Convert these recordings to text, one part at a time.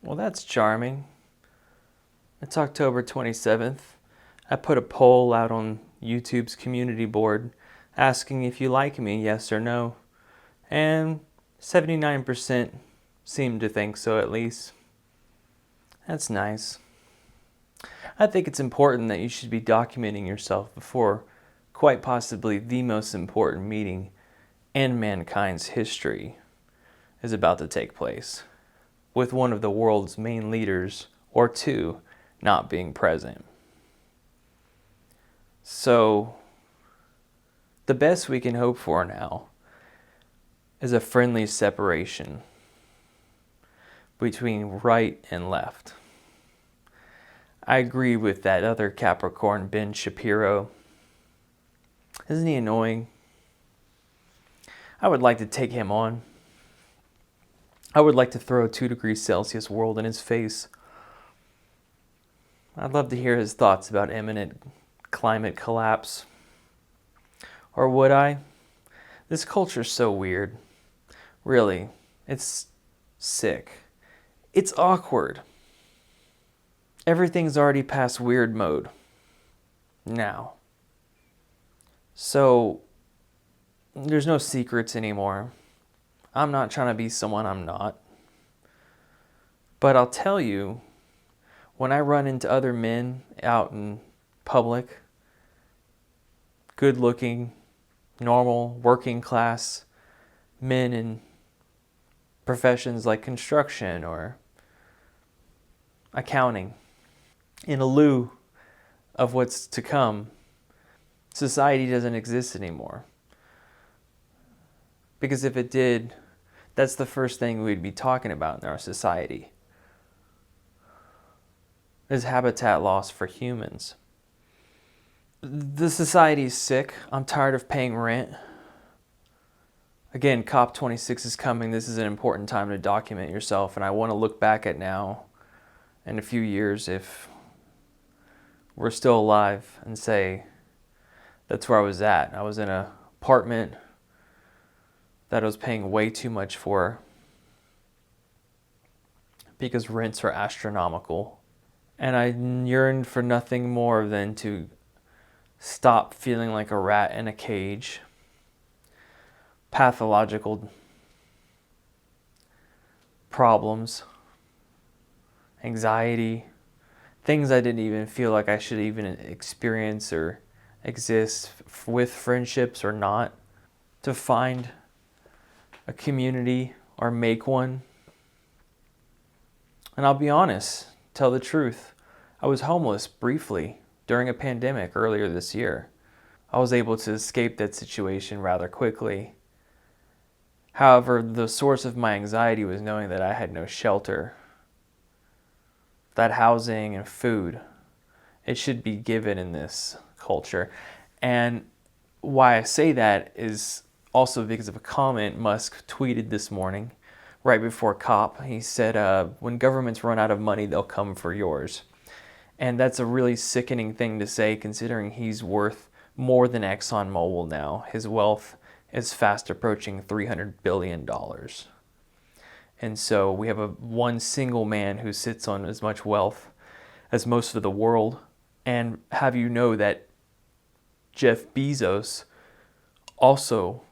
Well, that's charming. It's October 27th. I put a poll out on YouTube's community board asking if you like me, yes or no. And 79% seem to think so, at least. That's nice. I think it's important that you should be documenting yourself before quite possibly the most important meeting in mankind's history is about to take place, with one of the world's main leaders, or two, not being present. So, the best we can hope for now is a friendly separation between right and left. I agree with that other Capricorn, Ben Shapiro. Isn't he annoying? I would like to take him on. I would like to throw a 2 degrees Celsius world in his face. I'd love to hear his thoughts about imminent climate collapse. Or would I? This culture's so weird. Really, it's sick. It's awkward. Everything's already past weird mode now. So, there's no secrets anymore. I'm not trying to be someone I'm not. But I'll tell you, when I run into other men out in public, good-looking, normal, working class men in professions like construction or accounting, in lieu of what's to come, society doesn't exist anymore. Because if it did, that's the first thing we'd be talking about in our society, is habitat loss for humans. The society's sick. I'm tired of paying rent. Again, COP26 is coming. This is an important time to document yourself, and I want to look back at now in a few years if we're still alive and say, that's where I was at. I was in an apartment that I was paying way too much for because rents are astronomical. And I yearned for nothing more than to stop feeling like a rat in a cage. Pathological problems, anxiety, things I didn't even feel like I should even experience or exist with friendships or not, to find a community or make one. And I'll be honest, tell the truth, I was homeless briefly during a pandemic earlier this year. I was able to escape that situation rather quickly. However, the source of my anxiety was knowing that I had no shelter, that housing and food, it should be given in this culture. And why I say that is also because of a comment Musk tweeted this morning, right before COP. He said, when governments run out of money, they'll come for yours. And that's a really sickening thing to say, considering he's worth more than ExxonMobil now. His wealth is fast approaching $300 billion. And so we have one single man who sits on as much wealth as most of the world. And have you know that Jeff Bezos also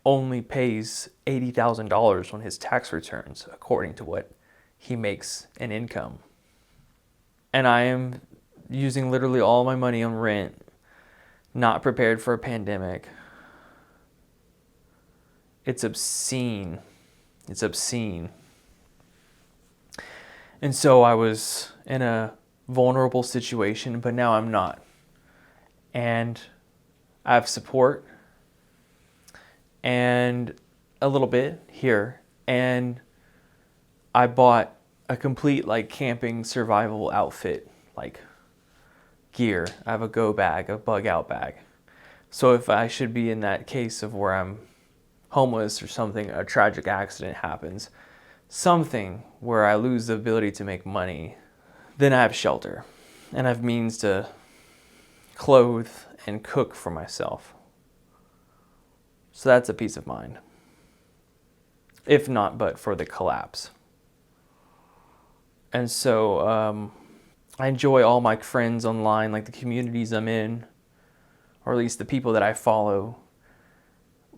only pays $80,000 on his tax returns, according to what he makes in income. And I am using literally all my money on rent, not prepared for a pandemic. It's obscene. It's obscene. And so I was in a vulnerable situation, but now I'm not. And I have support and a little bit here. And I bought a complete camping survival outfit, gear. I have a go bag, a bug out bag. So if I should be in that case of where I'm homeless or something, a tragic accident happens, something where I lose the ability to make money, then I have shelter and I have means to clothe and cook for myself. So that's a peace of mind. If not, but for the collapse. And so I enjoy all my friends online, like the communities I'm in, or at least the people that I follow,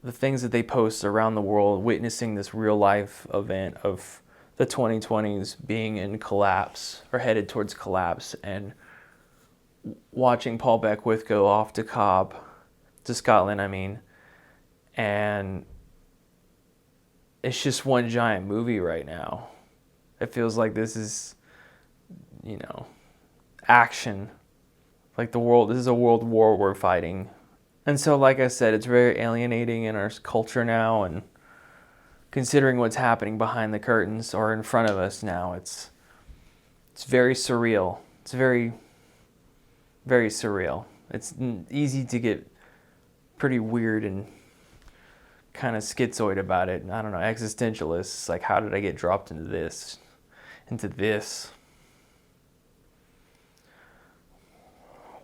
the things that they post around the world, witnessing this real life event of the 2020s being in collapse or headed towards collapse, and watching Paul Beckwith go off to Scotland, and it's just one giant movie right now. It feels like this is, action. Like this is a world war we're fighting. And so, like I said, it's very alienating in our culture now, and considering what's happening behind the curtains or in front of us now, it's very surreal. It's very, very surreal. It's easy to get pretty weird and kind of schizoid about it. I don't know, existentialists, like, how did I get dropped into this?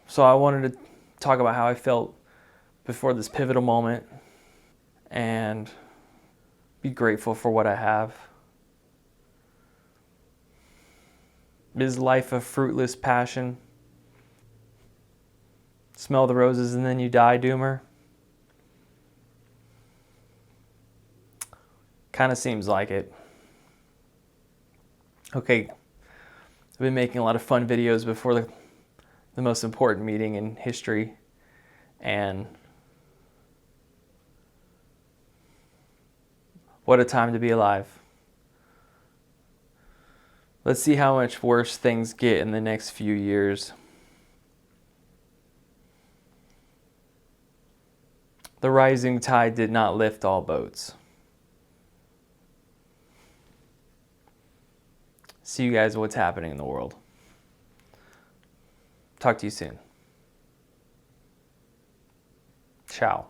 So I wanted to talk about how I felt before this pivotal moment and be grateful for what I have. Is life a fruitless passion? Smell the roses and then you die, doomer? Kind of seems like it. Okay, I've been making a lot of fun videos before the most important meeting in history, and what a time to be alive. Let's see how much worse things get in the next few years. The rising tide did not lift all boats. See you guys what's happening in the world. Talk to you soon. Ciao.